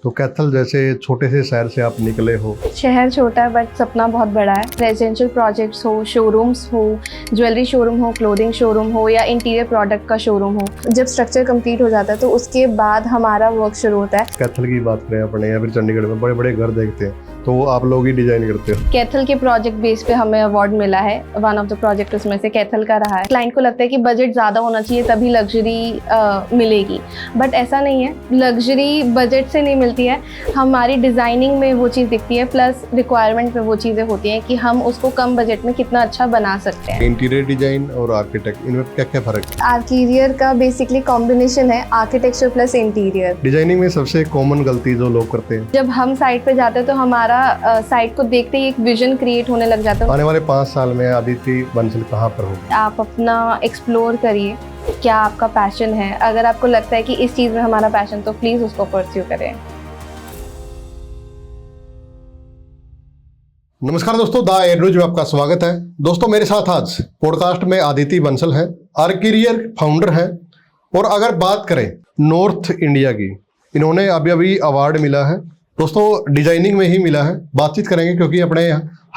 तो कैथल जैसे छोटे से शहर से आप निकले हो। शहर छोटा है बट सपना बहुत बड़ा है। रेजिडेंशियल प्रोजेक्ट्स हो, शोरूम्स हो, ज्वेलरी शोरूम हो, क्लोथिंग शोरूम हो या इंटीरियर प्रोडक्ट का शोरूम हो, जब स्ट्रक्चर कंप्लीट हो जाता है तो उसके बाद हमारा वर्क शुरू होता है। कैथल की बात करें अपने या फिर चंडीगढ़ में बड़े बड़े घर देखते हैं तो वो आप लोग ही डिजाइन करते हो। कैथल के प्रोजेक्ट बेस पे हमें अवार्ड मिला है। वन ऑफ द प्रोजेक्ट उसमें से कैथल का रहा है। क्लाइंट को लगता है कि बजट ज़्यादा होना चाहिए तभी लग्जरी मिलेगी, बट ऐसा नहीं है। लग्जरी बजट से नहीं मिलती है, हमारी डिज़ाइनिंग में वो चीज़ दिखती है, प्लस रिक्वायरमेंट में वो चीज़ें होती हैं कि हम उसको कम बजट में कितना अच्छा बना सकते हैं। इंटीरियर डिजाइन और आर्किटेक्ट, इनमें क्या क्या फर्क है? आर्किटेक्चर का बेसिकली कॉम्बिनेशन है आर्किटेक्चर प्लस इंटीरियर। डिजाइनिंग में सबसे कॉमन गलती जो लोग करते हैं, जब हम साइट पे जाते हैं तो हमारा साइट को देखते ही एक विजन क्रिएट होने लग जाता है। आने वाले 5 साल में आदित्य बंसल कहाँ पर होगी? आप अपना एक्सप्लोर करिए, क्या आपका पैशन है। अगर आपको लगता है कि इस चीज़ में हमारा पैशन, तो प्लीज़ उसको परस्यू करें। नमस्कार दोस्तों, द एड्रोज में आपका स्वागत है। दोस्तों मेरे साथ आज पॉडकास्ट में आदित्य बंसल हैं, आर्किरियर फाउंडर हैं। और अगर बात करें नॉर्थ इंडिया की, इन्होंने अभी अभी अवार्ड मिला है दोस्तों, डिजाइनिंग में ही मिला है। बातचीत करेंगे क्योंकि अपने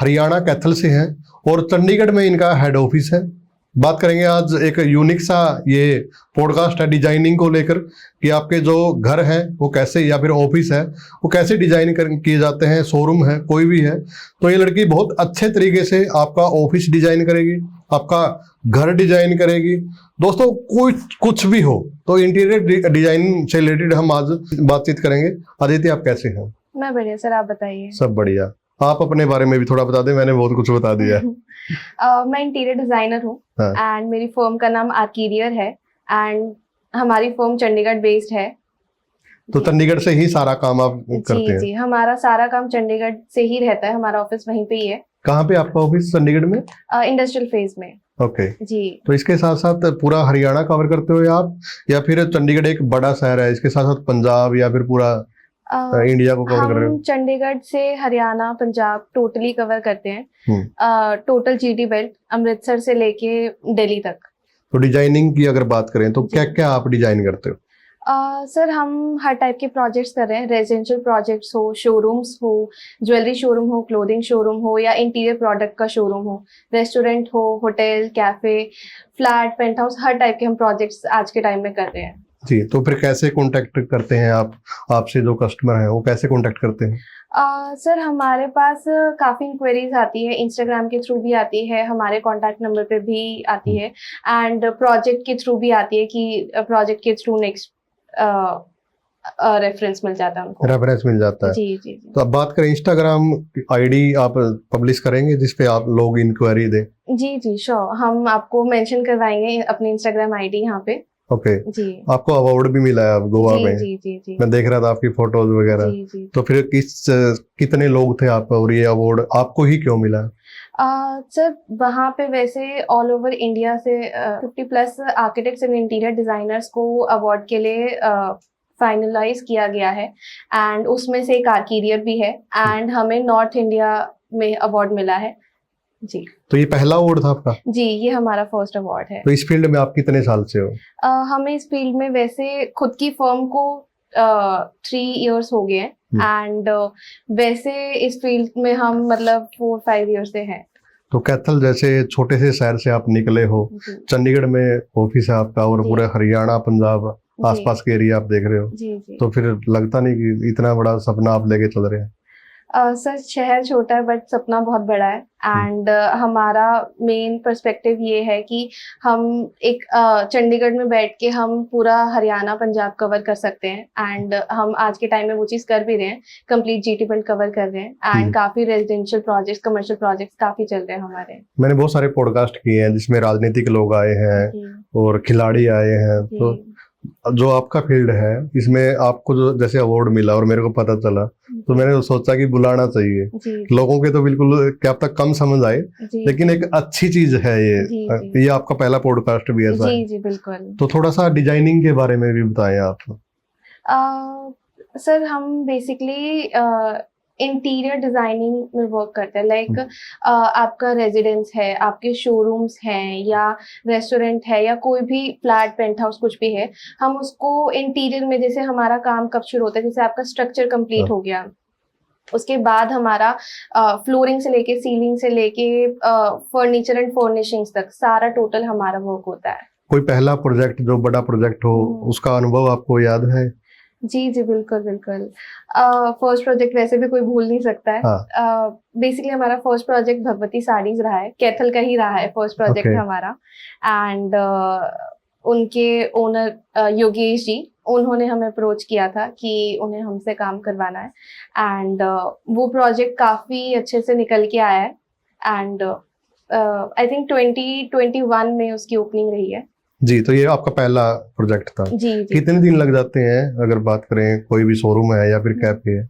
हरियाणा कैथल से हैं और चंडीगढ़ में इनका हेड ऑफिस है। बात करेंगे आज एक यूनिक सा ये पॉडकास्ट है डिजाइनिंग को लेकर कि आपके जो घर हैं वो कैसे, या फिर ऑफिस है वो कैसे डिजाइन किए जाते हैं, शोरूम है कोई भी है तो ये लड़की बहुत अच्छे तरीके से आपका ऑफिस डिजाइन करेगी, आपका घर डिजाइन करेगी। दोस्तों कुछ भी हो तो इंटीरियर डिजाइन से रिलेटेड हम आज बातचीत करेंगे। आदित्य आप कैसे हैं? मैं बढ़िया सर, आप बताइए। सब बढ़िया। आप अपने बारे में भी थोड़ा बता दें, मैंने बहुत कुछ बता दिया है। मैं इंटीरियर डिजाइनर हूँ हाँ। एंड मेरी फर्म का नाम आर्किरियर है एंड हमारी फर्म चंडीगढ़ बेस्ड है। तो चंडीगढ़ से ही सारा काम आप करते हैं? जी, हमारा सारा काम चंडीगढ़ से ही रहता है। हमारा ऑफिस वहीं पे ही है। कहाँ पे आपका ऑफिस? चंडीगढ़ में? इंडस्ट्रियल फेज में। ओके जी। तो इसके साथ साथ पूरा हरियाणा कवर करते हो आप, या फिर चंडीगढ़ एक बड़ा शहर है इसके साथ साथ पंजाब या फिर पूरा इंडिया को कवर कर रहे हो? हम चंडीगढ़ से हरियाणा पंजाब टोटली कवर करते हैं। टोटल जीटी बेल्ट अमृतसर से लेके दिल्ली तक। तो डिजाइनिंग की अगर बात करें तो क्या क्या आप डिजाइन करते हो? सर हम हर टाइप के प्रोजेक्ट्स कर रहे हैं। रेजिडेंशियल प्रोजेक्ट्स हो, शोरूम्स हो, ज्वेलरी शोरूम हो, क्लोथिंग शोरूम हो या इंटीरियर प्रोडक्ट का शोरूम हो, रेस्टोरेंट हो, hotel, cafe, flat, paint house, हर टाइप के हम प्रोजेक्ट्स आज के टाइम में कर रहे हैं। जी, तो फिर कैसे कांटेक्ट करते हैं आप? आपसे जो कस्टमर है वो कैसे कांटेक्ट करते हैं? सर हमारे पास काफ़ी इंक्वायरीज आती है, इंस्टाग्राम के थ्रू भी आती है, हमारे कॉन्टैक्ट नंबर पे भी आती है एंड प्रोजेक्ट के थ्रू भी आती है कि प्रोजेक्ट के थ्रू नेक्स्ट रेफरेंस मिल जाता है उनको। रेफरेंस मिल जाता है। जी जी जी। तो अब बात करें इंस्टाग्राम आईडी आप पब्लिश करेंगे जिसपे आप लोग इंक्वायरी दें? जी जी श्योर, हम आपको मेंशन करवाएंगे अपनी इंस्टाग्राम आईडी यहाँ पे। ओके जी। आपको अवार्ड भी मिला है अब गोवा में? जी जी जी। मैं देख रहा था आपकी फोटोज वगैरह। जी जी। तो फिर कितने लोग थे आप और ये अवार्ड आपको ही क्यों मिला? सर वहाँ पे वैसे ऑल ओवर इंडिया से 50+ आर्किटेक्ट्स एंड इंटीरियर डिजाइनर्स को अवार्ड के लिए फाइनलाइज किया गया है एंड उसमें से एक आर्किरियर भी है एंड हमें नॉर्थ इंडिया में अवार्ड मिला है। जी। तो ये पहला अवार्ड था आपका? जी, ये हमारा फर्स्ट अवार्ड है। तो इस फील्ड में आप कितने साल से हो? हमें इस फील्ड में वैसे खुद की फर्म को 3 इयर्स हो गए हैं एंड वैसे इस फील्ड में हम मतलब 4-5 ईयर्स से हैं। तो कैथल जैसे छोटे से शहर से आप निकले हो, चंडीगढ़ में ऑफिस है आपका और पूरे हरियाणा पंजाब आसपास के एरिया आप देख रहे हो। जी जी। तो फिर लगता नहीं कि इतना बड़ा सपना आप लेके चल रहे हैं? सर शहर छोटा है बट सपना बहुत बड़ा है एंड हमारा मेन पर्सपेक्टिव ये है कि हम एक चंडीगढ़ में बैठ के हम पूरा हरियाणा पंजाब कवर कर सकते हैं एंड हम आज के टाइम में वो चीज़ कर भी रहे हैं। कंप्लीट जीटी बेल्ट कवर कर रहे हैं एंड काफ़ी रेजिडेंशियल प्रोजेक्ट्स, कमर्शियल प्रोजेक्ट्स काफ़ी चल रहे हैं हमारे। मैंने बहुत सारे पॉडकास्ट किए हैं जिसमें राजनीतिक लोग आए हैं और खिलाड़ी आए हैं। तो जो आपका फील्ड है इसमें आपको जो जैसे अवार्ड मिला और मेरे को पता चला तो मैंने सोचा कि बुलाना चाहिए। लोगों के तो बिल्कुल क्या तक कम समझ आए, लेकिन एक अच्छी चीज है ये आपका पहला पॉडकास्ट भी ऐसा है। जी बिल्कुल। तो थोड़ा सा डिजाइनिंग के बारे में भी बताएं आप। सर हम बेसिकली इंटीरियर डिजाइनिंग में वर्क करते हैं। लाइक आपका रेजिडेंस है, आपके शोरूम्स हैं या रेस्टोरेंट है या कोई भी फ्लैट पेंट हाउस कुछ भी है, हम उसको इंटीरियर में, जैसे हमारा काम कब शुरू होता है, जैसे आपका स्ट्रक्चर कंप्लीट हो गया, उसके बाद हमारा फ्लोरिंग से लेके सीलिंग से लेके फर्नीचर एंड फर्निशिंग्स तक सारा टोटल हमारा वर्क होता है। कोई पहला प्रोजेक्ट जो बड़ा प्रोजेक्ट हो उसका अनुभव आपको याद है? जी जी, बिल्कुल बिल्कुल। फर्स्ट प्रोजेक्ट वैसे भी कोई भूल नहीं सकता है। हाँ। बेसिकली हमारा फर्स्ट प्रोजेक्ट भगवती साड़ीज रहा है, कैथल का ही रहा है फर्स्ट प्रोजेक्ट Okay. हमारा। एंड उनके ओनर योगेश जी, उन्होंने हमें अप्रोच किया था कि उन्हें हमसे काम करवाना है। एंड वो प्रोजेक्ट काफी अच्छे से निकल के आया है। एंड आई थिंक 2021 में उसकी ओपनिंग रही है। जी, तो ये आपका पहला प्रोजेक्ट था। जी जी। कितने दिन लग जाते हैं अगर बात करें, कोई भी शोरूम है या फिर कैफे है?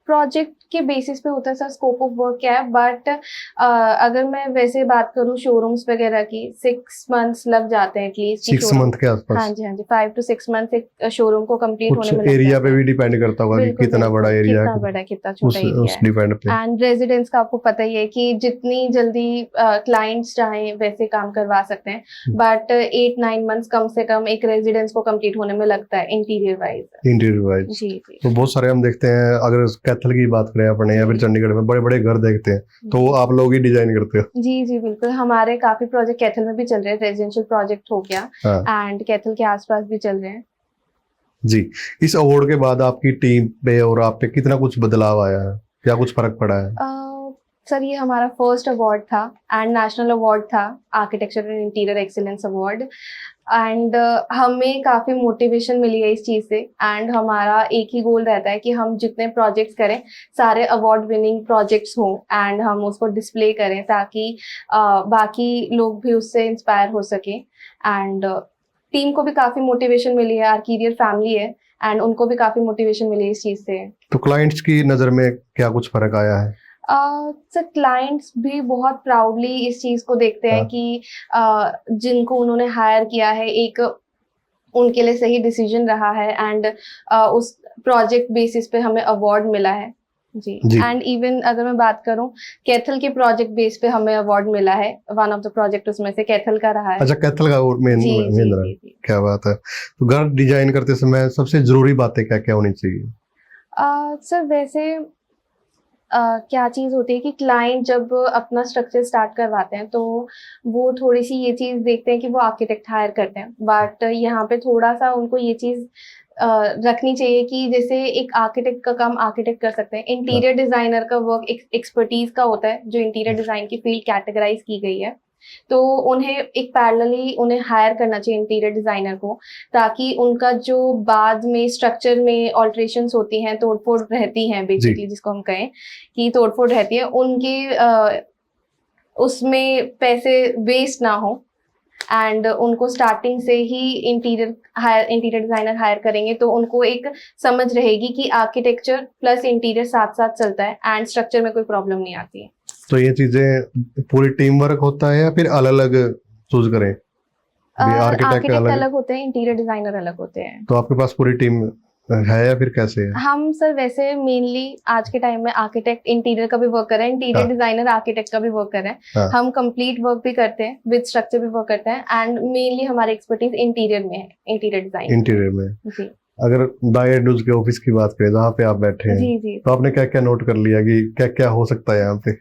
प्रोजेक्ट के बेसिस पे होता है सर, स्कोप ऑफ वर्क क्या है, बट अगर मैं वैसे बात करूं शोरूम्स वगैरह की, 6 मंथ्स लग जाते हैं एटलीस्ट। 6 मंथ के आसपास? हाँ जी हाँ जी, 5 to 6 मंथ एक शोरूम को कंप्लीट कुछ होने में लगता एरिया है। पे भी डिपेंड करता होगा कि बिल्कुल कितना बड़ा बिल्कुल, एरिया कितना है, बड़ा कितना छोटा उस एरिया है। डिपेंड पे। एंड रेजिडेंस का आपको पता ही है कि जितनी जल्दी क्लाइंट्स चाहें वैसे काम करवा सकते हैं, बट 8-9 मंथ्स कम से कम एक रेजिडेंस को कंप्लीट होने में लगता है इंटीरियर वाइज। इंटीरियर वाइज जी जी। तो बहुत सारे हम देखते हैं, अगर कैथल की बात करें अपने या फिर चंडीगढ़ में बड़े बड़े घर देखते हैं, तो वो आप लोग ही डिजाइन करते हो? जी जी बिल्कुल, हमारे काफी प्रोजेक्ट कैथल में भी चल रहे हैं, रेजिडेंशियल प्रोजेक्ट हो गया एंड कैथल के आसपास भी चल रहे हैं। जी, इस अवार्ड के बाद आपकी टीम पे और आप पे कितना कुछ बदलाव आया है, क्या कुछ फर्क पड़ा है? सर ये हमारा फर्स्ट अवार्ड था एंड नेशनल अवार्ड था, architecture and interior excellence award. And हमें काफ़ी मोटिवेशन मिली है इस चीज़ से। एंड हमारा एक ही गोल रहता है कि हम जितने प्रोजेक्ट्स करें सारे अवार्ड विनिंग प्रोजेक्ट्स हों एंड हम उसको डिस्प्ले करें ताकि बाकी लोग भी उससे इंस्पायर हो सकें। एंड टीम को भी काफ़ी मोटिवेशन मिली है, आर्किरियर फैमिली है एंड उनको भी काफ़ी मोटिवेशन मिली है इस चीज़ से। तो क्लाइंट्स की नज़र में क्या कुछ फर्क आया है? सर क्लाइंट्स भी बहुत प्राउडली इस चीज़ को देखते हैं कि जिनको उन्होंने हायर किया है एक उनके लिए सही डिसीजन रहा है एंड उस प्रोजेक्ट बेसिस पे हमें अवार्ड मिला है। जी। एंड इवन अगर मैं बात करूं कैथल के प्रोजेक्ट बेस पे हमें अवार्ड मिला है, वन ऑफ द प्रोजेक्ट उसमें से कैथल का रहा है। अच्छा, कैथल का मेन रहा है, क्या बात है। तो घर डिजाइन करते समय सबसे जरूरी बातें क्या क्या होनी चाहिए? सर वैसे क्या चीज़ होती है कि क्लाइंट जब अपना स्ट्रक्चर स्टार्ट करवाते हैं तो वो थोड़ी सी ये चीज़ देखते हैं कि वो आर्किटेक्ट हायर करते हैं, बट यहाँ पे थोड़ा सा उनको ये चीज़ रखनी चाहिए कि जैसे एक आर्किटेक्ट का काम आर्किटेक्ट कर सकते हैं, इंटीरियर डिजाइनर का वर्क एक्सपर्टीज का होता है जो इंटीरियर डिजाइन की फील्ड कैटेगराइज की गई है, तो उन्हें एक पैरेलली उन्हें हायर करना चाहिए इंटीरियर डिजाइनर को, ताकि उनका जो बाद में स्ट्रक्चर में ऑल्ट्रेशंस होती हैं, तोड़फोड़ रहती हैं, बेसिकली जिसको हम कहें कि तोड़फोड़ रहती है, उनके उसमें पैसे वेस्ट ना हो। एंड उनको स्टार्टिंग से ही इंटीरियर डिजाइनर हायर करेंगे तो उनको एक समझ रहेगी कि आर्किटेक्चर प्लस इंटीरियर साथ साथ चलता है एंड स्ट्रक्चर में कोई प्रॉब्लम नहीं आती है। तो ये चीजें पूरी टीम वर्क होता है या फिर अलग अलग चूज करें? आर्किटेक्ट अलग होते हैं, इंटीरियर डिजाइनर अलग होते हैं। तो आपके पास पूरी टीम है या फिर कैसे है? हम सर वैसे मेनली आज के टाइम में आर्किटेक्ट इंटीरियर का भी वर्क कर रहे हैं, इंटीरियर डिजाइनर आर्किटेक्ट का भी वर्क कर रहे हैं। हम कंप्लीट वर्क भी करते हैं, विद स्ट्रक्चर भी वर्क करते हैं एंड मेनली हमारी एक्सपर्टीज इंटीरियर में है, इंटीरियर डिजाइन। इंटीरियर में जी। अगर दायड के ऑफिस की बात करें जहाँ पे आप बैठे हैं, जी जी, तो आपने क्या क्या नोट कर लिया कि क्या क्या हो सकता है यहाँ पे?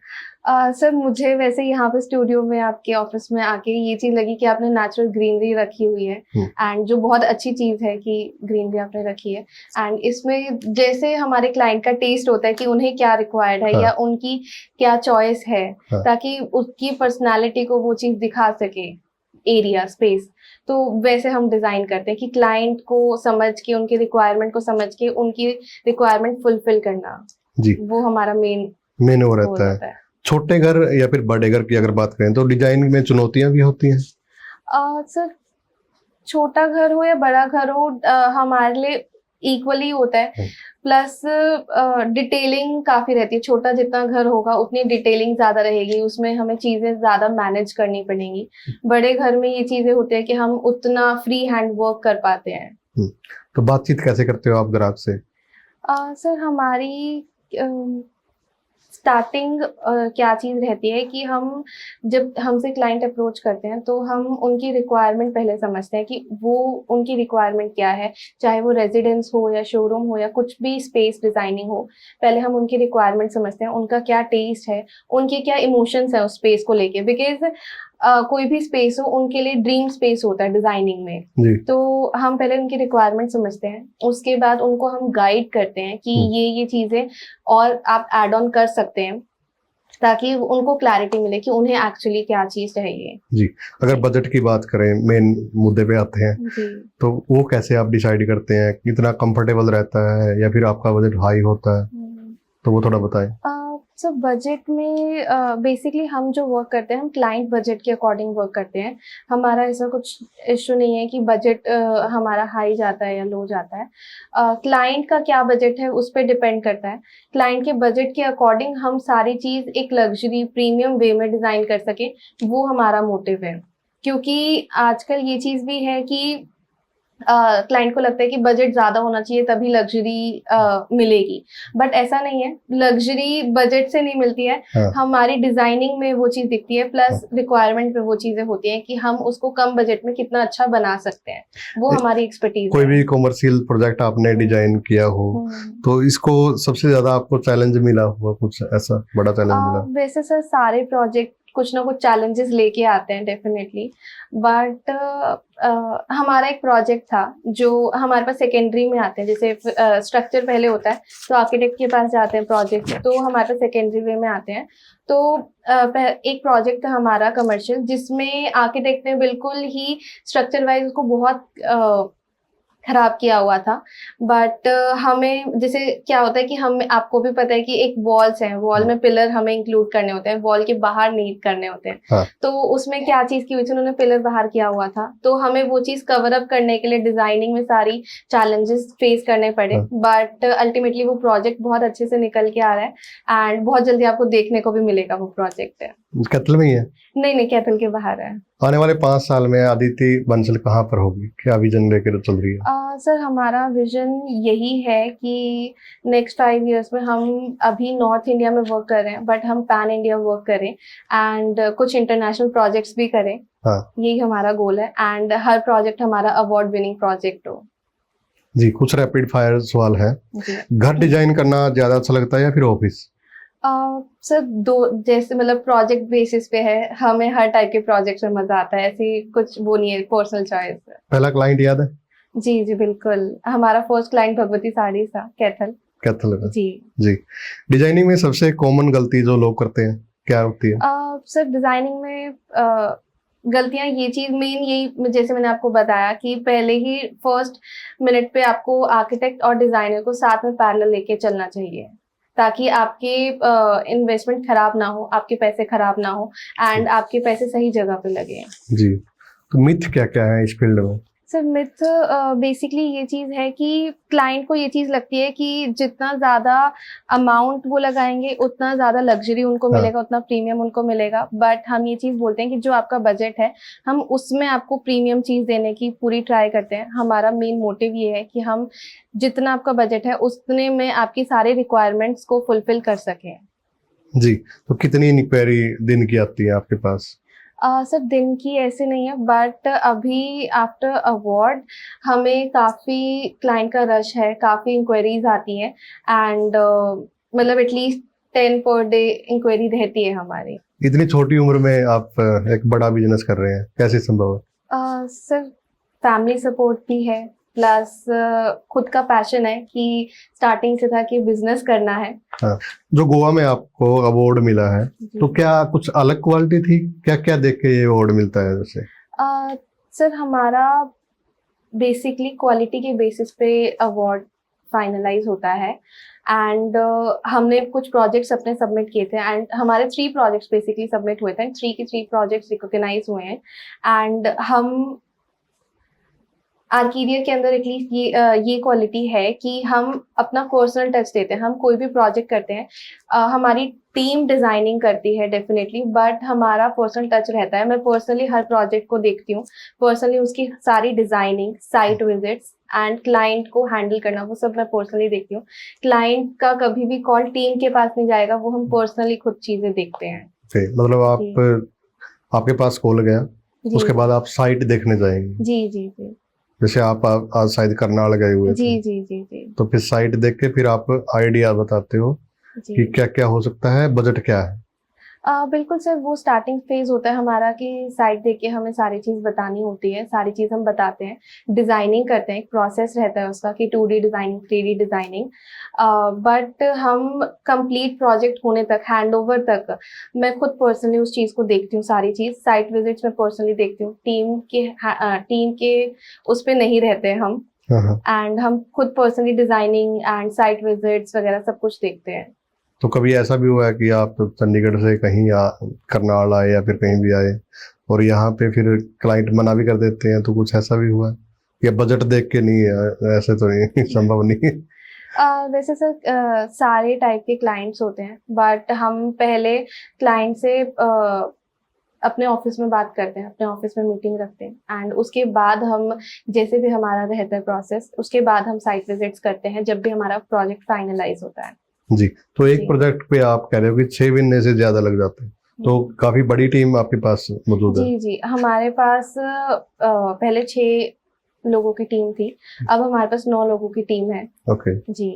सर मुझे वैसे यहाँ पे स्टूडियो में आपके ऑफिस में आके ये चीज लगी कि आपने नेचुरल ग्रीनरी रखी हुई है एंड जो बहुत अच्छी चीज है कि ग्रीनरी आपने रखी है एंड इसमें जैसे हमारे क्लाइंट का टेस्ट होता है कि उन्हें क्या रिक्वायर्ड है या उनकी क्या चॉइस है, ताकि उसकी पर्सनालिटी को वो चीज दिखा सके, एरिया स्पेस, तो वैसे हम डिजाइन करते हैं कि क्लाइंट को समझ के, उनकी रिक्वायरमेंट को समझ के उनकी रिक्वायरमेंट फुलफिल करना, जी, वो हमारा मेन वो रहता है। छोटे घर या फिर बड़े घर की अगर बात करें तो डिजाइन में चुनौतियां भी होती हैं? सर छोटा घर हो या बड़ा घर हो हमारे लिए इक्वली होता है, प्लस डिटेलिंग काफी रहती है। छोटा जितना घर होगा उतनी डिटेलिंग ज्यादा रहेगी, उसमें हमें चीजें ज्यादा मैनेज करनी पड़ेंगी। बड़े घर में ये चीजें होती है कि हम उतना फ्री हैंड वर्क कर पाते हैं। तो बातचीत कैसे करते हो आप ग्राहक से? सर हमारी स्टार्टिंग क्या चीज़ रहती है कि हम जब हमसे क्लाइंट अप्रोच करते हैं तो हम उनकी रिक्वायरमेंट पहले समझते हैं कि वो उनकी रिक्वायरमेंट क्या है, चाहे वो रेजिडेंस हो या शोरूम हो या कुछ भी स्पेस डिज़ाइनिंग हो। पहले हम उनकी रिक्वायरमेंट समझते हैं, उनका क्या टेस्ट है, उनके क्या इमोशंस हैं उस स्पेस को लेके, बिकॉज़ कोई भी स्पेस हो उनके लिए ड्रीम स्पेस होता है डिज़ाइनिंग में। जी। तो हम पहले उनकी रिक्वायरमेंट समझते हैं, उसके बाद उनको हम गाइड करते हैं कि ये चीज़ें और आप ऐड ऑन कर सकते हैं, ताकि उनको क्लैरिटी मिले कि उन्हें एक्चुअली क्या चीज़ चाहिए। जी, अगर बजट की बात करें, मेन मुद्दे पे आते हैं, जी। तो वो कैसे आप डिसाइड करते हैं? कितना कंफर्टेबल रहता है या फिर आपका बजट हाई होता है? तो वो थोड़ा बताएं। सो बजट में बेसिकली हम जो वर्क करते हैं हम क्लाइंट बजट के अकॉर्डिंग वर्क करते हैं। हमारा ऐसा कुछ इशू नहीं है कि बजट हमारा हाई जाता है या लो जाता है। क्लाइंट का क्या बजट है उस पर डिपेंड करता है। क्लाइंट के बजट के अकॉर्डिंग हम सारी चीज़ एक लग्जरी प्रीमियम वे में डिज़ाइन कर सकें, वो हमारा मोटिव है। क्योंकि आजकल ये चीज़ भी है कि क्लाइंट को लगता है कि बजट ज़्यादा होना चाहिए तभी लग्जरी मिलेगी, बट ऐसा नहीं है। लग्जरी बजट से नहीं मिलती है, हाँ। हमारी डिज़ाइनिंग में वो चीज़ दिखती है, प्लस रिक्वायरमेंट में वो चीज़ें होती हैं कि हम उसको कम बजट में कितना अच्छा बना सकते हैं, वो हमारी एक्सपर्टीज कोई है। भी कॉमर्शियल प्रोजेक्ट आपने डिजाइन किया हो, तो इसको सबसे ज्यादा आपको चैलेंज मिला हुआ, कुछ ऐसा बड़ा चैलेंज मिला? वैसे सर सारे प्रोजेक्ट कुछ ना कुछ चैलेंजेस लेके आते हैं डेफिनेटली, बट हमारा एक प्रोजेक्ट था जो हमारे पास सेकेंडरी में आते हैं। जैसे स्ट्रक्चर पहले होता है तो आर्किटेक्ट के पास जाते हैं प्रोजेक्ट, तो हमारे पास सेकेंडरी वे में आते हैं। तो एक प्रोजेक्ट था हमारा कमर्शियल, जिसमें आर्किटेक्ट ने बिल्कुल ही स्ट्रक्चर वाइज उसको बहुत खराब किया हुआ था। बट हमें जैसे क्या होता है कि हम आपको भी पता है कि एक वॉल्स हैं, वॉल में पिलर हमें इंक्लूड करने होते हैं, वॉल के बाहर नीड करने होते हैं। हाँ। तो उसमें क्या चीज़ की हुई थी, उन्होंने पिलर बाहर किया हुआ था, तो हमें वो चीज़ कवर अप करने के लिए डिजाइनिंग में सारी चैलेंजेस फेस करने पड़े। हाँ। बट अल्टीमेटली वो प्रोजेक्ट बहुत अच्छे से निकल के आ रहा है एंड बहुत जल्दी आपको देखने को भी मिलेगा वो प्रोजेक्ट है। कैथल में ही है? नहीं, कैथल के बाहर है। आने वाले 5 साल में अदिति बंसल कहाँ पर होगी? क्या विजन लेकर चल रही है? सर हमारा विजन यही है कि नेक्स्ट 5 इयर्स में हम अभी नॉर्थ इंडिया में वर्क कर रहे हैं, बट हम पैन इंडिया वर्क करें एंड कुछ इंटरनेशनल प्रोजेक्ट्स भी करें। हाँ। यही हमारा गोल है एंड हर प्रोजेक्ट हमारा अवार्ड विनिंग प्रोजेक्ट हो। जी, कुछ रैपिड फायर सवाल है। घर डिजाइन करना ज्यादा अच्छा लगता है या फिर ऑफिस? सर दो, जैसे मतलब प्रोजेक्ट बेसिस पे है, हमें हर टाइप के प्रोजेक्ट में मजा आता है, ऐसी कुछ वो नहीं है, पर्सनल चॉइस है। पहला क्लाइंट याद है? जी बिल्कुल, हमारा फर्स्ट क्लाइंट भगवती साड़ी था, कैथल। कैथल का? जी। डिजाइनिंग में सबसे कॉमन गलती जो लोग करते हैं क्या होती है? सर डिजाइनिंग में गलतियां ये चीज मेन यही, जैसे मैंने आपको बताया कि पहले ही फर्स्ट मिनट पे आपको आर्किटेक्ट और डिजाइनर को साथ में पैरेलल लेके चलना चाहिए, ताकि आपके इन्वेस्टमेंट खराब ना हो, आपके पैसे खराब ना हो एंड आपके पैसे सही जगह पे लगे। जी, तो मिथ क्या क्या है इस फील्ड में? सर मिथ बेसिकली ये चीज़ है कि क्लाइंट को ये चीज़ लगती है कि जितना ज़्यादा अमाउंट वो लगाएंगे उतना ज़्यादा लग्जरी उनको मिलेगा, उतना प्रीमियम उनको मिलेगा। बट हम ये चीज़ बोलते हैं कि जो आपका बजट है हम उसमें आपको प्रीमियम चीज़ देने की पूरी ट्राई करते हैं। हमारा मेन मोटिव ये है कि हम जितना आपका बजट है उतने में आपकी सारी रिक्वायरमेंट्स को फुलफिल कर सकें। जी, तो कितनी इंक्वायरी दिन की आती है आपके पास? सर दिन की ऐसे नहीं है, बट अभी आफ्टर अवार्ड हमें काफ़ी क्लाइंट का रश है, काफ़ी इंक्वायरीज आती हैं एंड मतलब एटलीस्ट 10 पर डे इंक्वायरी रहती है हमारी। इतनी छोटी उम्र में आप एक बड़ा बिजनेस कर रहे हैं, कैसे संभव है? सर फैमिली सपोर्ट भी है, प्लस खुद का पैशन है कि स्टार्टिंग से था कि बिजनेस करना है। हाँ, जो गोवा में आपको अवार्ड मिला है, तो क्या कुछ अलग क्वालिटी थी? क्या क्या देख के ये अवार्ड मिलता है जैसे? सर हमारा बेसिकली क्वालिटी के बेसिस पे अवार्ड फाइनलाइज होता है एंड हमने कुछ प्रोजेक्ट्स अपने सबमिट किए थे एंड हमारे 3 प्रोजेक्ट्स बेसिकली सबमिट हुए थे, 3 के 3 प्रोजेक्ट्स रिकॉग्नाइज हुए हैं एंड हम आर्किडियर के अंदर एटलीस्ट ये क्वालिटी है कि हम अपना पर्सनल टच देते हैं। हम कोई भी प्रोजेक्ट करते हैं, हमारी टीम डिजाइनिंग करती है डेफिनेटली, बट हमारा पर्सनल टच रहता है। मैं पर्सनली हर प्रोजेक्ट को देखती हूँ, पर्सनली उसकी सारी designing, site visits and client को हैंडल करना, वो सब मैं पर्सनली देखती हूँ। क्लाइंट का कभी भी कॉल टीम के पास नहीं जाएगा, वो हम पर्सनली खुद चीजें देखते हैं। मतलब आपके पास कॉल गया, जी उसके बाद आप साइट देखने जाएंगे। जी जी जी जैसे आप आज शायद करनाल गए हुए जी थे, जी जी जी तो फिर साइट देख के फिर आप आइडिया बताते हो जी। कि क्या क्या हो सकता है, बजट क्या है। बिल्कुल सर, वो स्टार्टिंग फेज होता है हमारा कि साइट देख के हमें सारी चीज़ बतानी होती है, सारी चीज़ हम बताते हैं, डिज़ाइनिंग करते हैं, एक प्रोसेस रहता है उसका कि 2D designing, 3D designing. But हम कंप्लीट प्रोजेक्ट होने तक, हैंडओवर तक मैं खुद पर्सनली उस चीज़ को देखती हूँ, सारी चीज़, साइट विजिट्स मैं पर्सनली देखती हूँ। टीम के उस पे नहीं रहते हम, हाँ हाँ। एंड हम खुद personally designing and site visits वगैरह सब कुछ देखते हैं। तो कभी ऐसा भी हुआ है कि आप चंडीगढ़ से कहीं करनाल आए या फिर कहीं भी आए और यहाँ पे फिर क्लाइंट मना भी कर देते हैं, तो कुछ ऐसा भी हुआ है या बजट देख के नहीं है, ऐसे तो नहीं संभव नहीं है? वैसे सर सारे टाइप के क्लाइंट्स होते हैं, बट हम पहले क्लाइंट से अपने ऑफिस में बात करते हैं, अपने ऑफिस में मीटिंग रखते हैं, एंड उसके बाद हम, जैसे भी हमारा रहता है प्रोसेस, उसके बाद हम साइट विजिट्स करते हैं जब भी हमारा प्रोजेक्ट फाइनलाइज होता है। जी। तो एक जी। प्रोजेक्ट पे आप कह रहे हो कि 6 महीने से ज्यादा लग जाते हैं, तो काफी बड़ी टीम आपके पास मौजूद है। जी जी, हमारे पास पहले 6 लोगों की टीम थी, अब हमारे पास 9 लोगों की टीम है। ओके। जी,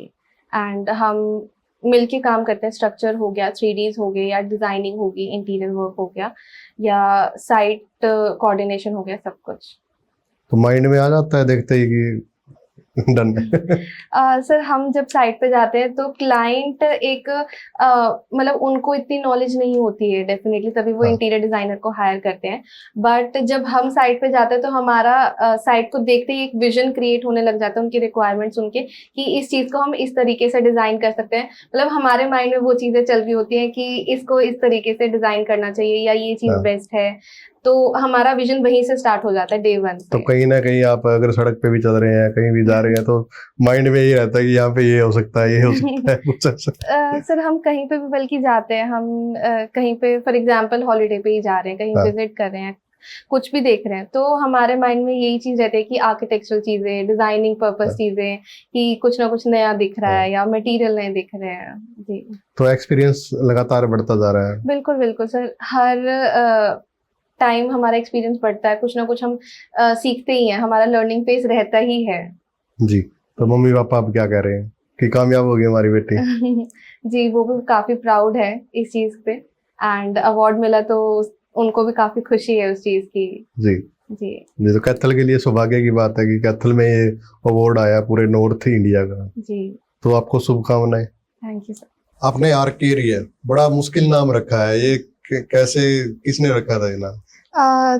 एंड हम मिलके काम करते हैं। स्ट्रक्चर हो गया, 3Ds हो गए, या डिजाइनिंग होगी, इंटीरियर वर्क हो गया, या साइट कोऑर्डिनेशन हो गया, सब कुछ। तो माइंड में आ जाता है देखते ही कि डन है। सर हम जब साइट पे जाते हैं तो क्लाइंट एक मतलब उनको इतनी नॉलेज नहीं होती है डेफिनेटली, तभी वो हाँ। इंटीरियर डिजाइनर को हायर करते हैं। बट जब हम साइट पे जाते हैं तो हमारा साइट को देखते ही एक विजन क्रिएट होने लग जाता है, उनकी रिक्वायरमेंट्स उनके, कि इस चीज को हम इस तरीके से डिजाइन कर सकते हैं। मतलब हमारे माइंड में वो चीजें चल रही होती हैं कि इसको इस तरीके से डिजाइन करना चाहिए, या ये चीज हाँ। बेस्ट है। तो हमारा विजन वहीं से स्टार्ट हो जाता है, डे 1 तो से। कहीं ना कहीं आप अगर सड़क पे भी चल रहे हैं, कहीं भी जा रहे हैं, तो माइंड में यही रहता है कि यहाँ पे ये हो सकता है, ये हो सकता है, कुछ ऐसा। सर हम कहीं पे भी बल्कि जाते हैं, हम कहीं पे फॉर एग्जांपल हॉलीडे पे ही जा रहे हैं, कहीं हाँ। विजिट कर रहे हैं, कुछ भी देख रहे हैं, तो हमारे माइंड में यही चीज रहती है कि आर्किटेक्चरल चीजें, डिजाइनिंग पर्पस हाँ। चीजें, कि कुछ ना कुछ नया दिख रहा हाँ। है या मटेरियल नए दिख रहे हैं। जी तो एक्सपीरियंस लगातार बढ़ता जा रहा है। बिल्कुल बिल्कुल सर, हर टाइम हमारा एक्सपीरियंस बढ़ता है, कुछ ना कुछ हम सीखते ही हैं, हमारा लर्निंग फेज रहता ही है। जी। तो मम्मी पापा आप क्या कह रहे हैं कि कामयाब होगी हमारी बेटी? जी, वो भी काफी प्राउड है इस चीज पे, एंड अवार्ड मिला तो उनको भी काफी खुशी है उस चीज की। जी। जी ये तो कैथल के लिए सौभाग्य की बात है कि कैथल में ये अवार्ड आया पूरे नॉर्थ इंडिया का। जी, तो आपको शुभकामनाएं। Thank you sir. आपने आर्केरियर, बड़ा मुश्किल नाम रखा है ये, कैसे, किसने रखा था ये नाम?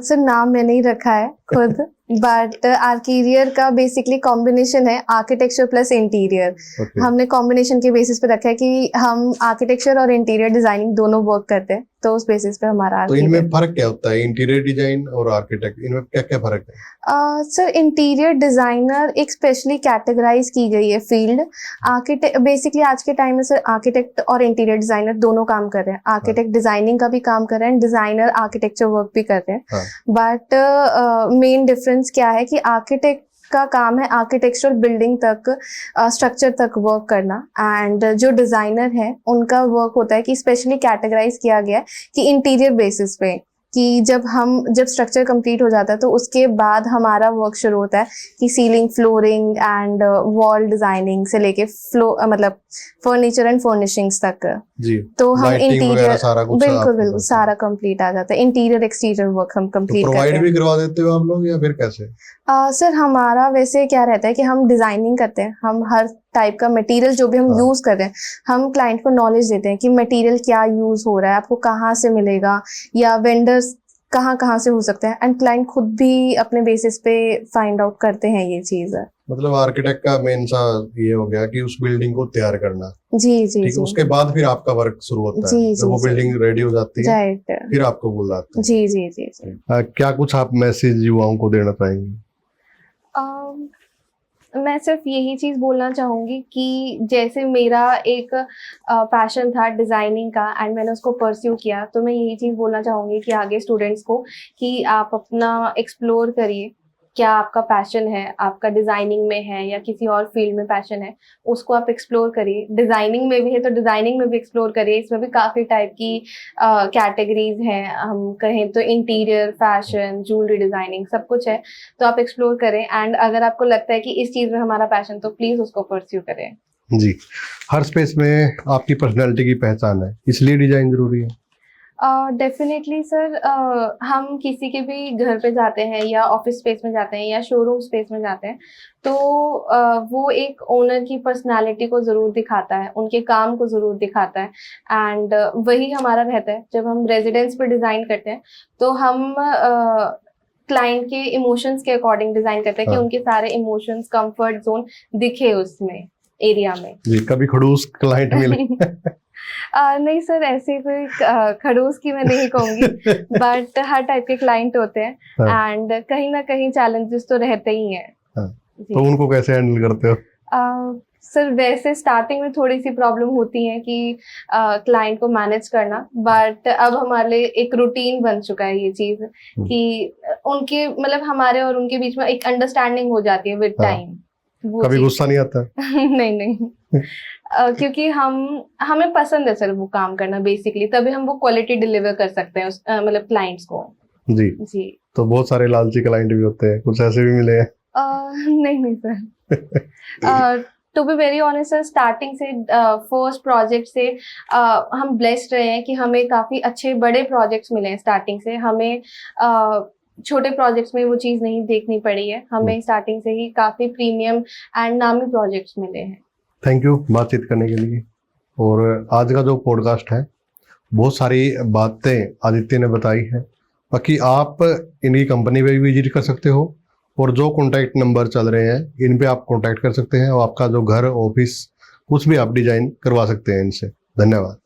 सर नाम मैंने ही रखा है खुद, बट आर्किरियर का बेसिकली कॉम्बिनेशन है आर्किटेक्चर प्लस इंटीरियर। ओके। हमने कॉम्बिनेशन के बेसिस पे रखा है कि हम आर्किटेक्चर और इंटीरियर डिजाइनिंग दोनों वर्क करते हैं, तो उस बेसिस पे हमारा तो आर्किरियर। इनमें फर्क क्या होता है, इंटीरियर डिजाइन और आर्किटेक्ट, इनमें क्या क्या फर्क है? सर इंटीरियर डिजाइनर एक स्पेशली कैटेगराइज की गई है फील्ड। आर्किटेक्ट बेसिकली आज के टाइम में सर आर्किटेक्ट और इंटीरियर डिजाइनर दोनों काम कर रहे हैं, आर्किटेक्ट डिजाइनिंग का भी काम कर रहे हैं, डिजाइनर आर्किटेक्चर वर्क भी कर रहे हैं। हाँ। बट मेन डिफरेंस क्या है कि आर्किटेक्ट का काम है आर्किटेक्चरल बिल्डिंग तक, स्ट्रक्चर तक वर्क करना, एंड जो डिजाइनर है उनका वर्क होता है कि स्पेशली कैटेगराइज किया गया है कि इंटीरियर बेसिस पे, कि जब स्ट्रक्चर कंप्लीट हो जाता है तो उसके बाद हमारा वर्क शुरू होता है कि ceiling, flooring and wall designing से लेके मतलब फर्नीचर एंड फर्निशिंग्स तक। जी। तो हम लाइटिंग वगैरह इंटीरियर सारा कुछ बिल्कुल आपके बिल्कुल पास है। सारा कंप्लीट आ जाता है, इंटीरियर एक्सटीरियर वर्क हम तो कंप्लीट करते प्रोवाइड हैं। भी करवा देते हो आप लोग या फिर कैसे? सर हमारा वैसे क्या रहता है कि हम डिजाइनिंग करते हैं, हम हर टाइप का मटेरियल जो भी हम हाँ। यूज कर रहे हैं, हम क्लाइंट को नॉलेज देते हैं कि मटेरियल क्या यूज हो रहा है, आपको कहाँ से मिलेगा, या वेंडर्स कहाँ कहाँ से हो सकते हैं, एंड क्लाइंट खुद भी अपने बेसिस पे फाइंड आउट करते हैं ये चीज। मतलब आर्किटेक्ट का मेन सा ये हो गया कि उस बिल्डिंग को तैयार करना। जी जी ठीक है, जी उसके बाद फिर आपका वर्क शुरू होता जी है, जब जी वो जी बिल्डिंग रेडी हो जाती है राइट। फिर आपको बुलाते हैं। जी जी जी जी क्या कुछ आप मैसेज युवाओं को देना चाहेंगे? मैं सिर्फ यही चीज़ बोलना चाहूँगी कि जैसे मेरा एक पैशन था डिज़ाइनिंग का, एंड मैंने उसको परस्यू किया, तो मैं यही चीज़ बोलना चाहूँगी कि आगे स्टूडेंट्स को कि आप अपना एक्सप्लोर करिए, क्या आपका पैशन है, आपका डिजाइनिंग में है या किसी और फील्ड में पैशन है, उसको आप एक्सप्लोर करिए। डिजाइनिंग में भी है तो डिजाइनिंग में भी एक्सप्लोर करिए। इसमें भी काफी टाइप की कैटेगरीज हैं, हम कहें तो इंटीरियर, फैशन, ज्वेलरी डिजाइनिंग, सब कुछ है। तो आप एक्सप्लोर करें, एंड अगर आपको लगता है कि इस चीज में हमारा पैशन, तो प्लीज उसको परस्यू करें। जी, हर स्पेस में आपकी पर्सनैलिटी की पहचान है, इसलिए डिजाइन जरूरी है। डेफिनेटली सर, हम किसी के भी घर पे जाते हैं या ऑफिस स्पेस में जाते हैं या शोरूम स्पेस में जाते हैं, तो वो एक ओनर की पर्सनालिटी को ज़रूर दिखाता है, उनके काम को ज़रूर दिखाता है, एंड वही हमारा रहता है। जब हम रेजिडेंस पे डिज़ाइन करते हैं तो हम क्लाइंट के इमोशंस के अकॉर्डिंग डिज़ाइन करते हैं कि हाँ। उनके सारे इमोशंस, कंफर्ट जोन दिखे उसमें एरिया में। जी, कभी खड़ूस क्लाइंट मिले? नहीं सर, ऐसे कोई खड़ूस की मैं नहीं कहूंगी, बट हर टाइप के क्लाइंट होते हैं, हाँ। एंड कहीं ना कहीं चैलेंजेस तो रहते ही हैं। हाँ। जी। तो उनको कैसे हैंडल करते हो? सर वैसे स्टार्टिंग में थोड़ी सी प्रॉब्लम होती है कि क्लाइंट को मैनेज करना, बट अब हमारे लिए एक रूटीन बन चुका है ये चीज कि उनके मतलब हमारे और उनके बीच में एक अंडरस्टैंडिंग हो जाती है विद हाँ। टाइम। कभी गुस्सा नहीं आता? नहीं नहीं। क्योंकि हमें पसंद है सर वो काम करना बेसिकली, तभी हम वो क्वालिटी डिलीवर कर सकते हैं मतलब क्लाइंट्स को। जी। जी। तो बहुत सारे लालची क्लाइंट भी होते हैं, कुछ ऐसे भी मिले हैं? नहीं नहीं sir, to be very honest sir, starting से फर्स्ट प्रोजेक्ट से हम ब्लेस्ड रहे हैं कि हमें काफ़ी अच्छे बड़े प्रोजेक्ट्स मिले हैं। स्टार्टिंग से हमें छोटे प्रोजेक्ट्स में वो चीज़ नहीं देखनी पड़ी है, हमें स्टार्टिंग से ही काफ़ी प्रीमियम एंड नामी प्रोजेक्ट्स मिले हैं। थैंक यू बातचीत करने के लिए। और आज का जो पॉडकास्ट है, बहुत सारी बातें आदित्य ने बताई है। बाकी आप इनकी कंपनी पे भी विजिट कर सकते हो, और जो कॉन्टैक्ट नंबर चल रहे हैं इन पे आप कॉन्टैक्ट कर सकते हैं, और आपका जो घर, ऑफिस, कुछ भी आप डिजाइन करवा सकते हैं इनसे। धन्यवाद।